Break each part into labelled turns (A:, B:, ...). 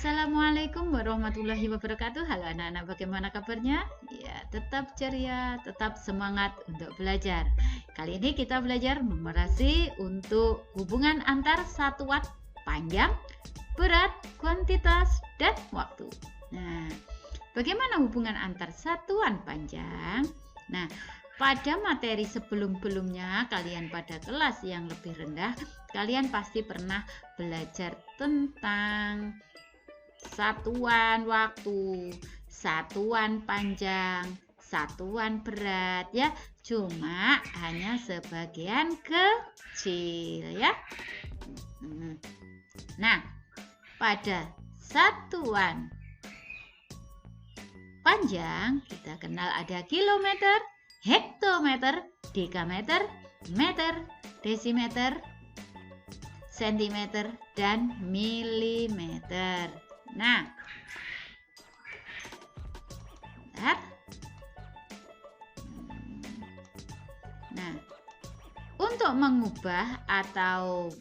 A: Assalamualaikum warahmatullahi wabarakatuh. Halo anak-anak, bagaimana kabarnya? Ya, tetap ceria, tetap semangat untuk belajar. Kali ini kita belajar numerasi untuk hubungan antar satuan panjang, berat, kuantitas, dan waktu. Nah, bagaimana hubungan antar satuan panjang? Nah, pada materi sebelum-belumnya, kalian pada kelas yang lebih rendah, kalian pasti pernah belajar tentang satuan waktu, satuan panjang, satuan berat ya. Cuma hanya sebagian kecil ya. Nah, pada satuan panjang kita kenal ada kilometer, hektometer, dekameter, meter, desimeter, sentimeter, dan milimeter. Nah, untuk mengubah atau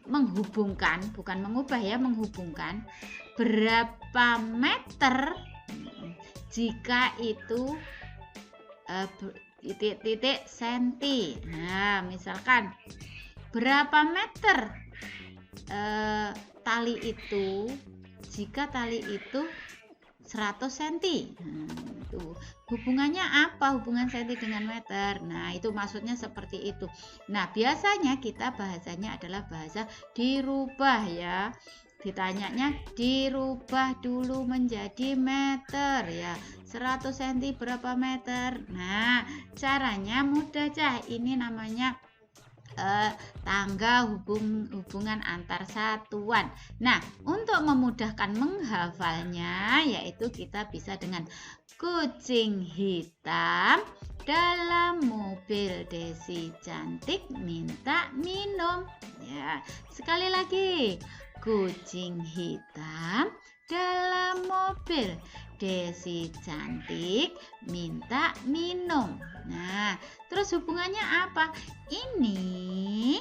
A: menghubungkan, bukan mengubah ya, menghubungkan berapa meter jika itu titik-titik senti. Nah, misalkan berapa meter tali itu jika tali itu 100 cm. Itu hubungannya apa, hubungan senti dengan meter? Nah, itu maksudnya seperti itu. Nah, biasanya kita bahasanya adalah bahasa dirubah ya. Ditanyanya dirubah dulu menjadi meter ya. 100 cm berapa meter? Nah, caranya mudah aja. Ini namanya tangga hubungan antar satuan. Nah, untuk memudahkan menghafalnya, yaitu kita bisa dengan kucing hitam dalam mobil Desi cantik minta minum. Ya, sekali lagi, kucing hitam dalam mobil Desi cantik minta minum. Nah, terus hubungannya apa? Ini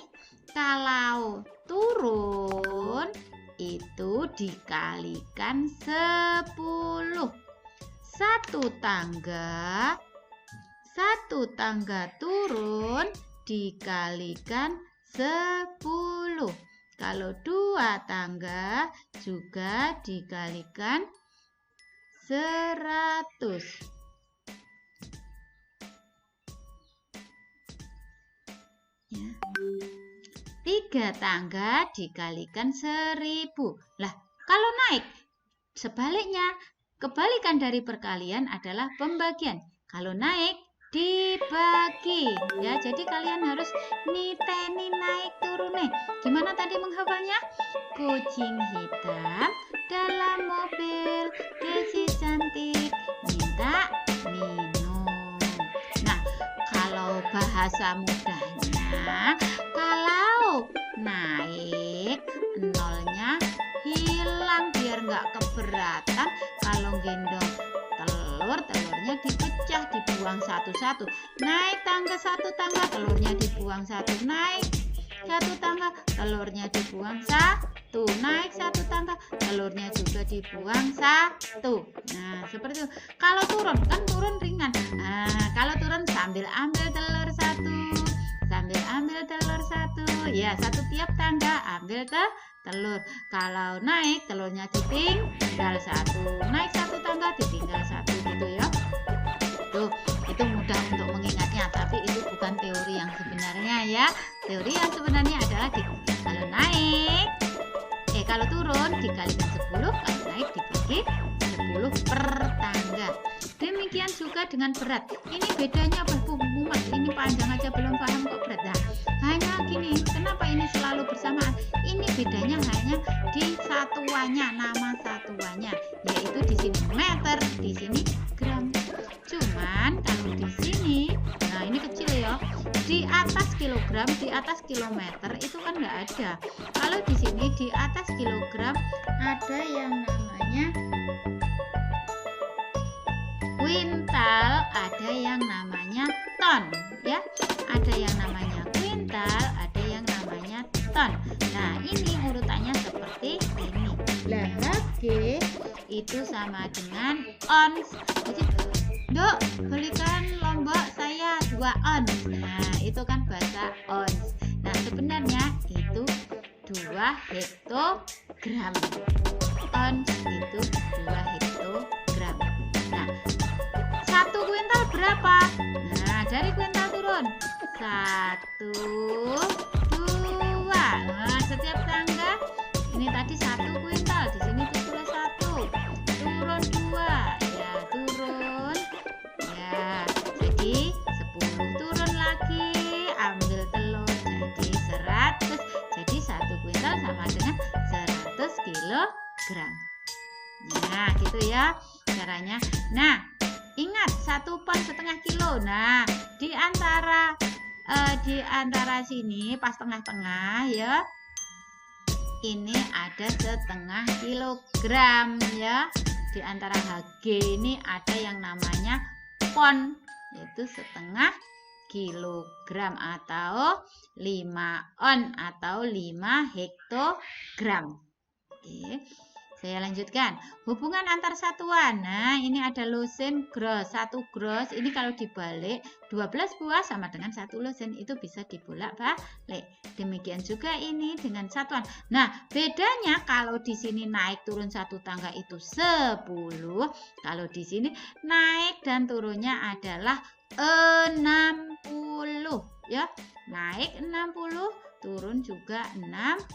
A: kalau turun itu dikalikan 10. Satu tangga turun dikalikan 10. Kalau 2 tangga juga dikalikan 100. Ya. 3 tangga dikalikan 1000. Lah, kalau naik sebaliknya, kebalikan dari perkalian adalah pembagian. Kalau naik dibagi ya. Jadi kalian harus niteni naik turunnya. Gimana tadi menghafalnya? Kucing hitam dalam mobil Desi cantik minta minum. Nah, kalau bahasa mudahnya, kalau naik nolnya hilang biar nggak keberatan. Kalau gendong telurnya dipecah, dibuang satu-satu. Naik tangga 1 tangga, telurnya dibuang 1. Naik 1 tangga, telurnya dibuang 1. Naik 1 tangga, telurnya juga dibuang 1. Nah, seperti itu. Kalau turun, kan turun ringan. Nah, kalau turun sambil ambil telur 1. Sambil ambil telur 1. Ya, 1 tiap tangga ambil telur. Kalau naik, telurnya ditinggal 1. Naik 1 tangga, ditinggal 1 gitu ya. Itu mudah untuk mengingatnya, tapi itu bukan teori yang sebenarnya ya. Teori yang sebenarnya adalah kalau turun dikalikan 10, kalau naik dibagi 10 per tangga. Demikian juga dengan berat. Ini bedanya apa? Mumat, ini panjang aja belum paham kok berat. Nah, hanya gini, kenapa ini selalu bersamaan? Ini bedanya hanya di satuannya, nama satuannya, yaitu di sini meter, di sini gram. Cuman kalau di sini, nah ini kecil ya, di atas kilogram, di atas kilometer itu kan nggak ada. Kalau di sini di atas kilogram ada yang namanya kuintal, ada yang namanya ton ya. Ada yang namanya kuintal, ada yang namanya ton. Nah, ini urutannya seperti ini. itu sama dengan ons. Jadi, Dok, belikan lombok saya 2 ons. Nah, itu kan bahasa ons. Nah, sebenarnya itu 2 hektogram. Ons itu 2 hektogram. Nah, 1 kuintal berapa? Nah, dari kuintal turun 1, 2. Nah, setiap tangga ini tadi 1 kuintal, di sini ditulis 1, turun 2, ya turun, ya jadi 10 turun lagi, ambil telur jadi 100, jadi 1 kuintal sama dengan 100 kilogram. Nah, gitu ya caranya. Nah, ingat 1 pon setengah kilo. Nah, di antara sini pas tengah-tengah ya, ini ada setengah kilogram ya. Di antara HG ini ada yang namanya pon, yaitu setengah kilogram atau 5 on atau 5 hektogram. Oke. Saya lanjutkan. Hubungan antar satuan. Nah, ini ada losen gross. 1 gross ini kalau dibalik 12 buah sama dengan 1 losen. Itu bisa dibolak-balik. Demikian juga ini dengan satuan. Nah, bedanya kalau di sini naik turun 1 tangga itu 10. Kalau di sini naik dan turunnya adalah 60 ya. Naik 60, turun juga 60.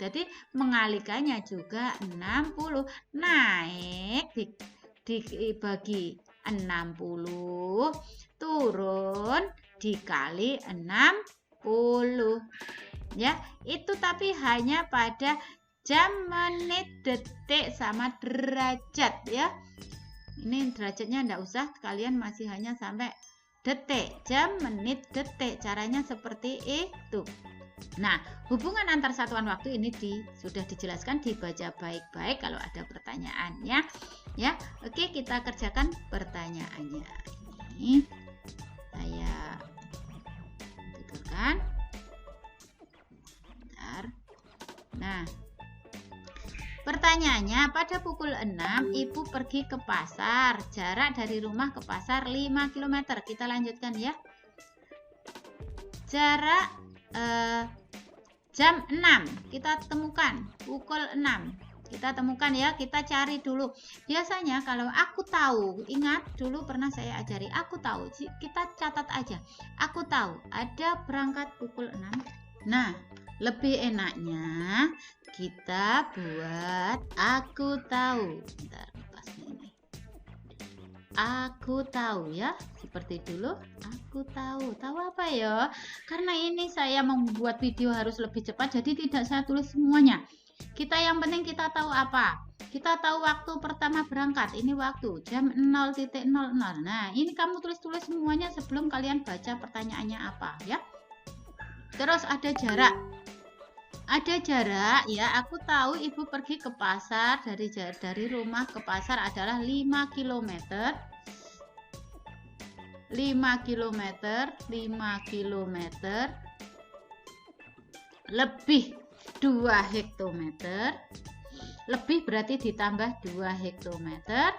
A: Jadi mengalikannya juga 60. Naik dibagi 60, turun dikali 60. Ya, itu tapi hanya pada jam, menit, detik sama derajat ya. Ini derajatnya enggak usah, kalian masih hanya sampai detik, jam, menit, detik. Caranya seperti itu. Nah, hubungan antar satuan waktu ini sudah dijelaskan, dibaca baik-baik kalau ada pertanyaannya ya. Oke, kita kerjakan pertanyaannya. Ini saya tutupkan. Bentar. Nah, pertanyaannya, pada pukul 6 ibu pergi ke pasar. Jarak dari rumah ke pasar 5 km. Kita lanjutkan ya. Jarak jam 6 kita temukan, pukul 6 kita temukan ya, kita cari dulu. Biasanya kalau aku tahu, ingat dulu pernah saya ajari, aku tahu, kita catat aja, aku tahu ada berangkat pukul 6. Nah, lebih enaknya kita buat aku tahu. Bentar, lepas ini. Aku tahu ya, seperti dulu. Aku tahu apa ya? Karena ini saya membuat video harus lebih cepat, jadi tidak saya tulis semuanya. Kita yang penting kita tahu apa? Kita tahu waktu pertama berangkat. Ini waktu jam 0.00. Nah, ini kamu tulis-tulis semuanya sebelum kalian baca pertanyaannya apa ya. Terus ada jarak. Ada jarak ya, aku tahu ibu pergi ke pasar, dari rumah ke pasar adalah 5 km. 5 km lebih 2 hektometer. Lebih berarti ditambah 2 hektometer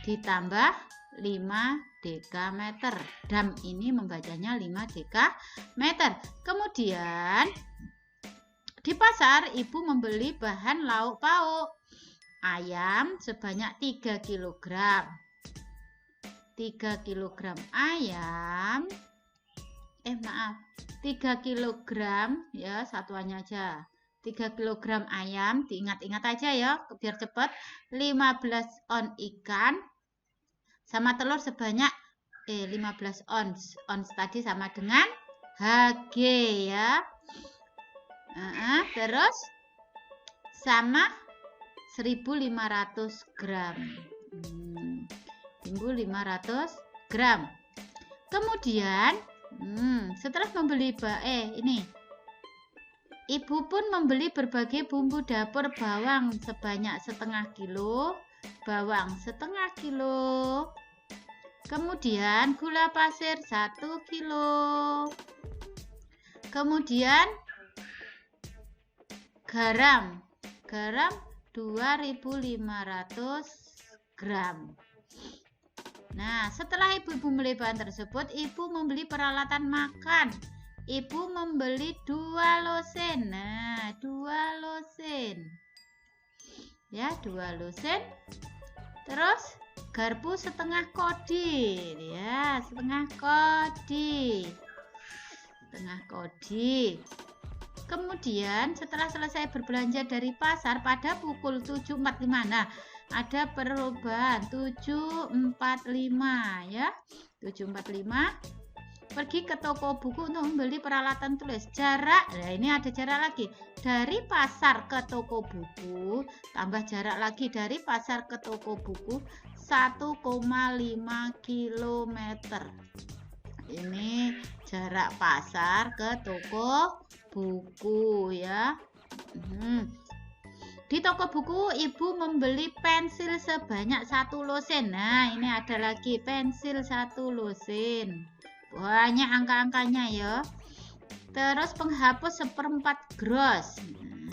A: ditambah 5 dekameter. Dam ini membacanya 5 dekameter. Kemudian di pasar ibu membeli bahan lauk pauk. Ayam sebanyak 3 kg. 3 kg ayam. 3 kg ya, satuannya aja. 3 kg ayam, diingat-ingat aja ya biar cepat. 15 on ikan sama telur sebanyak 15 ons. Ons tadi sama dengan HG ya. Terus sama 1500 gram. 1500 gram. Kemudian setelah membeli ini ibu pun membeli berbagai bumbu dapur. Bawang sebanyak setengah kilo. Bawang setengah kilo. Kemudian gula pasir 1 kilo. Kemudian garam garam 2500 gram. Nah, setelah ibu-ibu membeli bahan tersebut, ibu membeli peralatan makan. Ibu membeli 2 losen. Nah, 2 losen. Ya, 2 losen. Terus garpu setengah kodi. Ya, setengah kodi. Setengah kodi. Kemudian setelah selesai berbelanja dari pasar pada pukul 7.45. Nah, ada perubahan 7.45 ya. 7.45 pergi ke toko buku untuk membeli peralatan tulis. Jarak, nah ini ada jarak lagi. Dari pasar ke toko buku, tambah jarak lagi dari pasar ke toko buku 1,5 km. Ini jarak pasar ke toko buku ya. Di toko buku ibu membeli pensil sebanyak 1 losen. Nah, ini ada lagi pensil 1 losen. Banyak angka-angkanya ya. Terus penghapus 1/4 gros.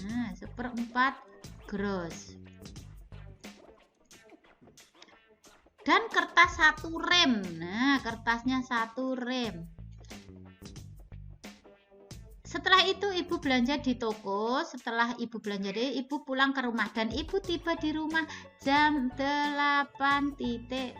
A: Nah, 1/4 gros. Dan kertas 1 rem. Nah, kertasnya 1 rem. Setelah itu ibu belanja di toko. Setelah ibu belanja ibu pulang ke rumah dan ibu tiba di rumah jam 8.30.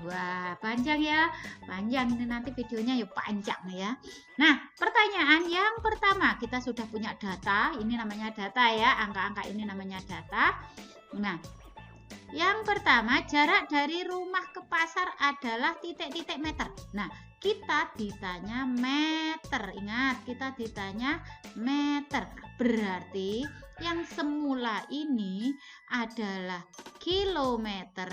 A: Wah, panjang ya. Panjang ini nanti videonya ya panjang ya. Nah, pertanyaan yang pertama, kita sudah punya data. Ini namanya data ya. Angka-angka ini namanya data. Nah, yang pertama, jarak dari rumah ke pasar adalah titik-titik meter. Nah, kita ditanya meter. Ingat, kita ditanya meter. Berarti yang semula ini adalah kilometer,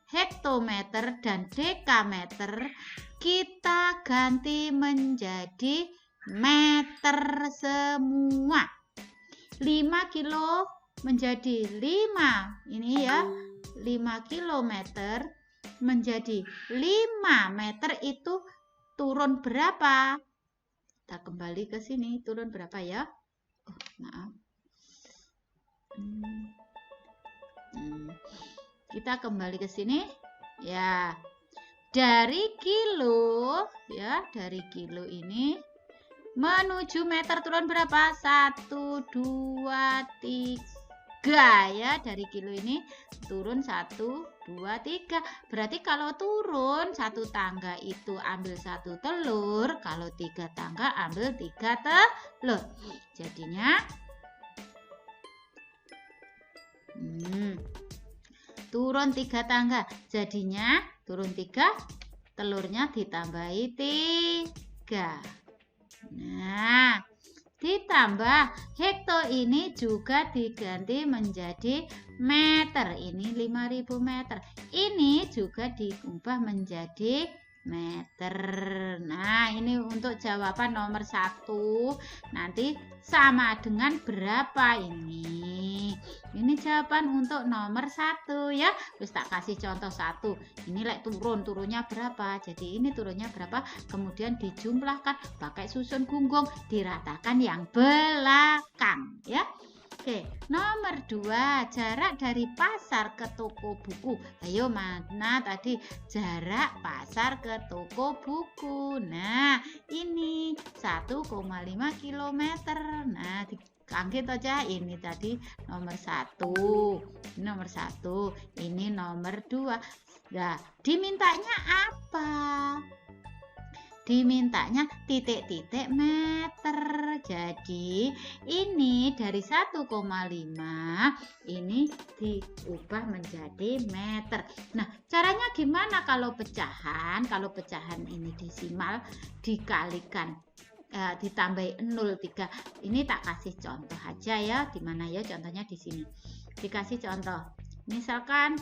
A: hektometer, dan dekameter. Kita ganti menjadi meter semua. 5 kilo menjadi 5. Ini ya, 5 kilometer menjadi 5 meter itu turun berapa? Kita kembali ke sini, turun berapa ya? Oh, maaf. Kita kembali ke sini. Ya. Dari kilo ya, dari kilo ini menuju meter turun berapa? 1 2 3 ya. Dari kilo ini turun 1 2 3. Berarti kalau turun 1 tangga itu ambil 1 telur, kalau 3 tangga ambil 3 telur. Jadinya turun 3 tangga. Jadinya turun 3, telurnya ditambahi 3. Nah, ditambah hekto ini juga diganti menjadi meter. Ini 5.000 meter. Ini juga diubah menjadi meter. Nah, ini untuk jawaban nomor 1. Nanti sama dengan berapa ini? Ini jawaban untuk nomor 1 ya. Terus tak kasih contoh 1. Ini turunnya berapa? Jadi ini turunnya berapa? Kemudian dijumlahkan pakai susun gunggong, diratakan yang belakang ya. Oke, nomor 2, jarak dari pasar ke toko buku. Ayo, mana tadi jarak pasar ke toko buku? Nah, ini 1,5 km. Nah, diangkat aja. Ini tadi nomor 1. Ini nomor 1. Ini nomor 2. Nah, dimintanya apa? Dimintanya titik-titik meter. Jadi ini dari 1,5 ini diubah menjadi meter. Nah, caranya gimana kalau pecahan? Kalau pecahan ini desimal dikalikan ditambahi 0,3. Ini tak kasih contoh aja ya. Di mana ya contohnya? Di sini. Dikasih contoh. Misalkan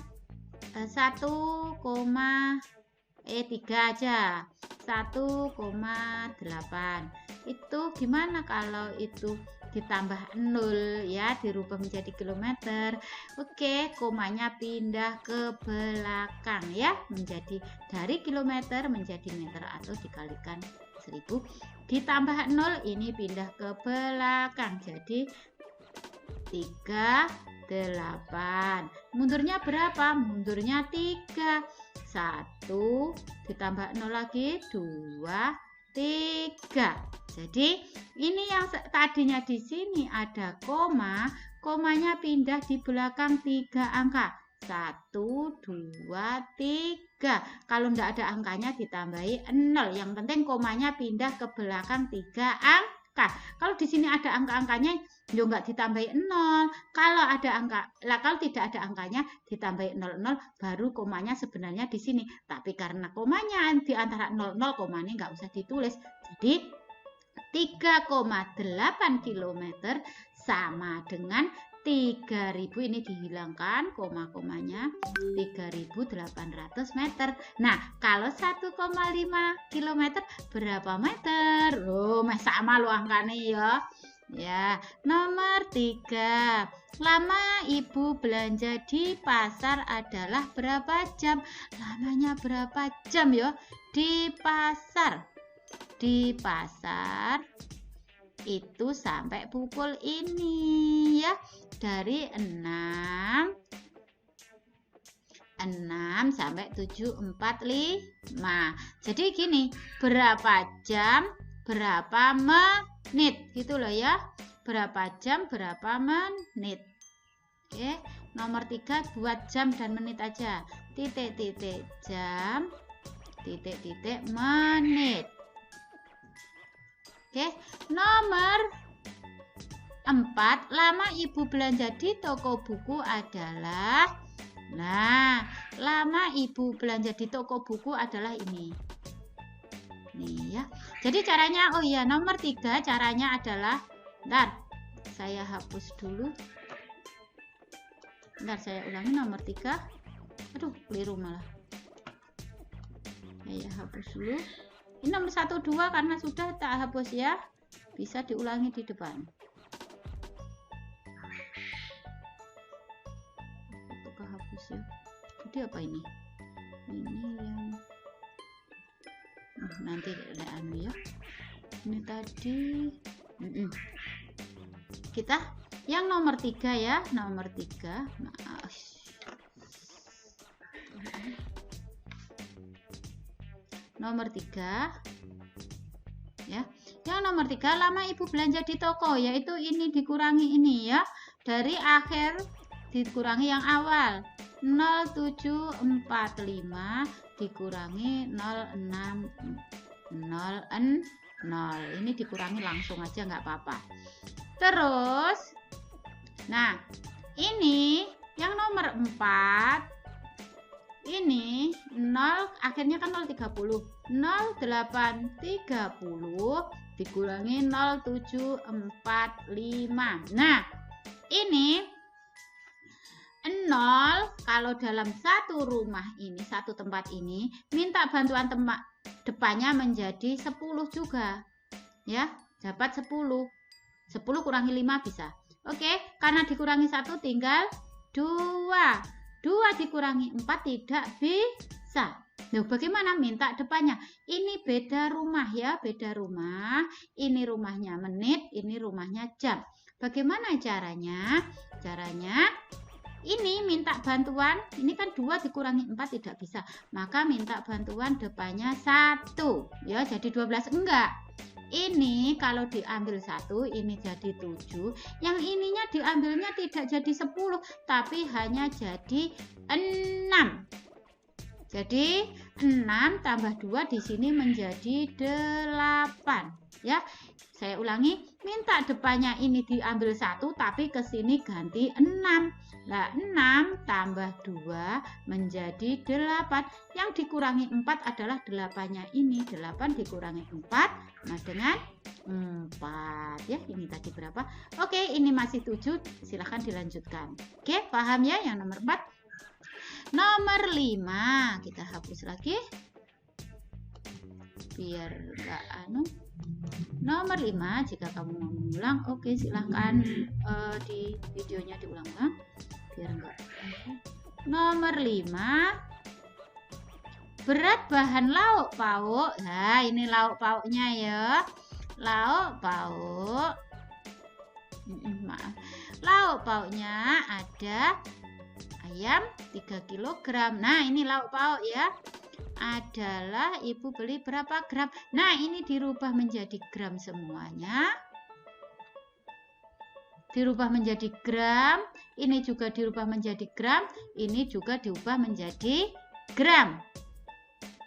A: 3 aja. 1,8. Itu gimana kalau itu ditambah 0 ya, dirubah menjadi kilometer. Oke, komanya pindah ke belakang ya, menjadi dari kilometer menjadi meter atau dikalikan 1000 ditambah 0 ini pindah ke belakang jadi 38. Mundurnya berapa? Mundurnya 3. 1 ditambah 0 lagi 2, 3. Jadi ini yang tadinya di sini ada koma, komanya pindah di belakang 3 angka. 1, 2, 3. Kalau enggak ada angkanya ditambahi 0. Yang penting komanya pindah ke belakang 3 angka. Kalau di sini ada angka-angkanya, ya enggak ditambahi 0. Kalau ada angka, kalau tidak ada angkanya ditambahi 00, baru komanya sebenarnya di sini. Tapi karena komanya di antara 00, komanya enggak usah ditulis. Jadi 3,8 km sama dengan 3000, ini dihilangkan koma-komanya, 3800 meter. Nah, kalau 1,5 km berapa meter? Oh, sama lo angkanya ya. Ya, nomor 3. Lama ibu belanja di pasar adalah berapa jam? Lamanya berapa jam ya di pasar? Di pasar itu sampai pukul ini ya, dari 6 sampai 7.45. Jadi gini, berapa jam berapa menit gitu loh ya, berapa jam berapa menit. Oke, nomor 3 buat jam dan menit aja, titik-titik jam, titik-titik menit. Oke, nomor 4, lama ibu belanja di toko buku adalah, nah, lama ibu belanja di toko buku adalah ini. Nih ya. Jadi caranya, oh iya, nomor 3 caranya adalah, bentar, saya hapus dulu. Bentar, saya ulangi nomor 3. Aduh, keliru malah. Saya hapus dulu. Ini nomor 1, 2 karena sudah tak hapus ya. Bisa diulangi di depan. Untuk kehapus ya. Jadi apa ini? Ini yang nanti ada ya. Ini tadi kita yang nomor 3 ya, nomor 3. Nomor 3 ya. Yang nomor 3, lama ibu belanja di toko, yaitu ini dikurangi ini ya, dari akhir dikurangi yang awal. 0745 dikurangi 0600. Ini dikurangi langsung aja nggak apa-apa. Terus nah, ini yang nomor 4, ini 0 akhirnya kan 030. 0830 dikurangi 0745. Nah, ini 0 kalau dalam satu rumah ini, satu tempat ini, minta bantuan depannya menjadi 10 juga. Ya, dapat 10. 10 kurangi 5 bisa. Oke, karena dikurangi 1 tinggal 2. 2 dikurangi 4 tidak bisa. Loh, bagaimana minta depannya? Ini beda rumah ya, beda rumah. Ini rumahnya menit, ini rumahnya jam. Bagaimana caranya? Caranya ini minta bantuan, ini kan 2 dikurangi 4 tidak bisa. Maka minta bantuan depannya 1. Ya, jadi 12 enggak. Ini kalau diambil 1, ini jadi 7. Yang ininya diambilnya tidak jadi 10, tapi hanya jadi 6. Jadi 6 tambah 2 di sini menjadi 8. Ya, saya ulangi, minta depannya ini diambil 1, tapi ke sini ganti 6. Nah, 6 tambah 2 menjadi 8. Yang dikurangi 4 adalah 8-nya ini. 8 dikurangi 4 sama dengan 4. Ya, ini tadi berapa? Oke, ini masih 7. Silahkan dilanjutkan. Oke, paham ya yang nomor 4? Nomor 5. Kita hapus lagi. Biar enggak Nomor 5, jika kamu mau mengulang, oke, silahkan di videonya diulang-ulang. Biar enggak. Nomor 5, berat bahan lauk pauk. Nah, ini lauk pauknya ya. Lauk pauk. Maaf. Lauk pauknya ada ayam 3 kg. Nah, ini lauk pauk ya. Adalah ibu beli berapa gram? Nah, ini dirubah menjadi gram semuanya. Dirubah menjadi gram. Ini juga dirubah menjadi gram. Ini juga diubah menjadi gram.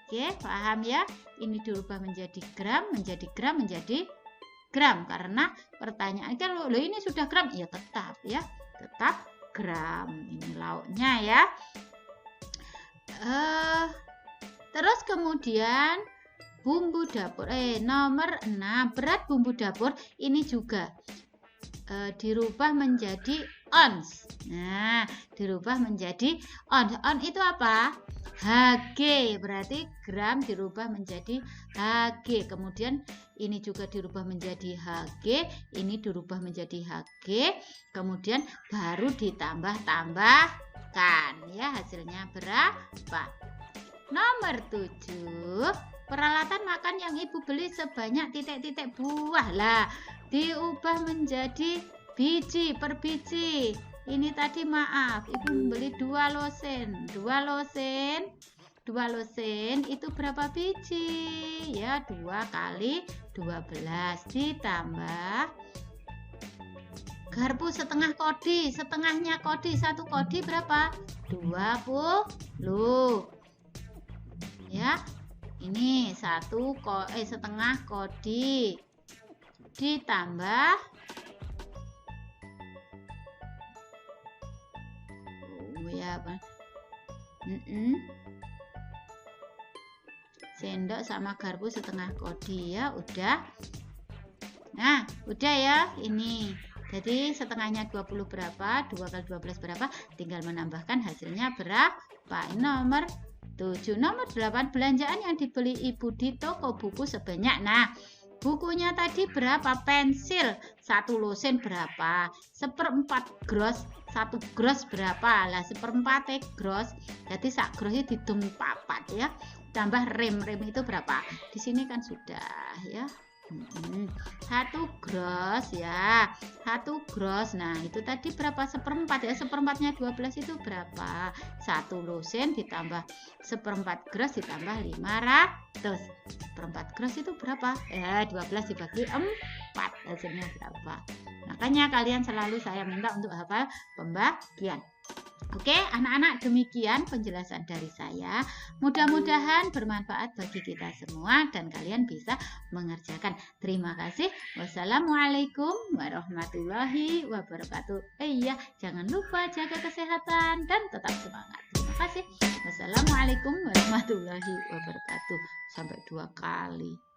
A: Oke, paham ya? Ini dirubah menjadi gram, menjadi gram, menjadi gram. Karena pertanyaan kan, loh ini sudah gram? Ya tetap ya, tetap gram. Ini lauknya ya. Terus kemudian bumbu dapur. Nomor 6, berat bumbu dapur ini juga dirubah menjadi ons. Nah, dirubah menjadi ons. Ons itu apa? Hg, berarti gram dirubah menjadi Hg. Kemudian ini juga dirubah menjadi Hg, ini dirubah menjadi Hg. Kemudian baru ditambah-tambahkan ya, hasilnya berapa? Nomor 7, peralatan makan yang ibu beli sebanyak titik-titik buah. Lah, diubah menjadi biji per biji. Ini tadi maaf, ibu membeli 2 losen. 2 losen itu berapa biji? Ya, 2 kali 12 ditambah garpu setengah kodi. Setengahnya kodi, 1 kodi berapa? 20. Ya, ini setengah kodi ditambah sendok sama garpu setengah kodi ya, udah. Nah, udah ya ini. Jadi setengahnya 20 berapa? 2 kali 12 berapa? Tinggal menambahkan, hasilnya berapa? Nomor 7. Nomor 8, belanjaan yang dibeli ibu di toko buku sebanyak. Nah, bukunya tadi berapa? Pensil 1 losen berapa? 1/4 gros. 1 gros berapa? Lah 1/4 gros. Jadi sak gros itu didum 4 ya. Tambah rem itu berapa? Di sini kan sudah ya. 1 gros ya, 1 gros. Nah, itu tadi berapa? 1/4 ya. 1/4-nya 12 itu berapa? 1 losen ditambah 1/4 gros ditambah 500. 1/4 gros itu berapa? Ya, 12 dibagi 4, hasilnya berapa? Makanya kalian selalu saya minta untuk hafal pembagian. Oke, anak-anak, demikian penjelasan dari saya. Mudah-mudahan bermanfaat bagi kita semua dan kalian bisa mengerjakan. Terima kasih. Wassalamualaikum warahmatullahi wabarakatuh. Iya, jangan lupa jaga kesehatan dan tetap semangat. Terima kasih. Wassalamualaikum warahmatullahi wabarakatuh. Sampai 2 kali.